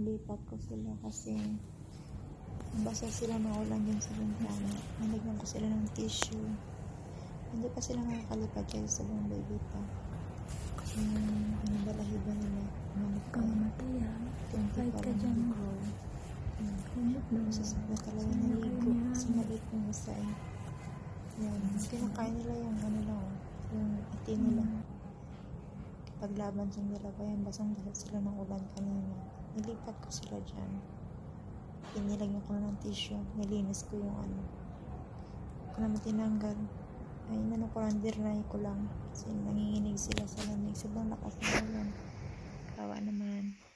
nilipat ko sila kasi basa sila ng ulan din sa bintana. Nilagyan ko sila ng tissue. Hindi pa sila nakakalipat kasi sa Bombay dito. Yung balahibo nila. Kamatay ah. 20 pa lang nag-grow. Masasakla talaga naligo. Kasi maliit yung isa eh. Yan. Kinakain nila yung ano lang. Yung itim nila. Paglaban sa dalawa yan, basang-basa sila ng ulan kanina. Nilipat ko sila dyan. Inilagyan ko na ng tissue. Nilinis ko yung ano. Kung naman tinanggal. Ay, inano ko lang, dirnay ko lang. Kasi nanginginig sila sa lamig. Sobrang lakas ng ulan. Kawa naman.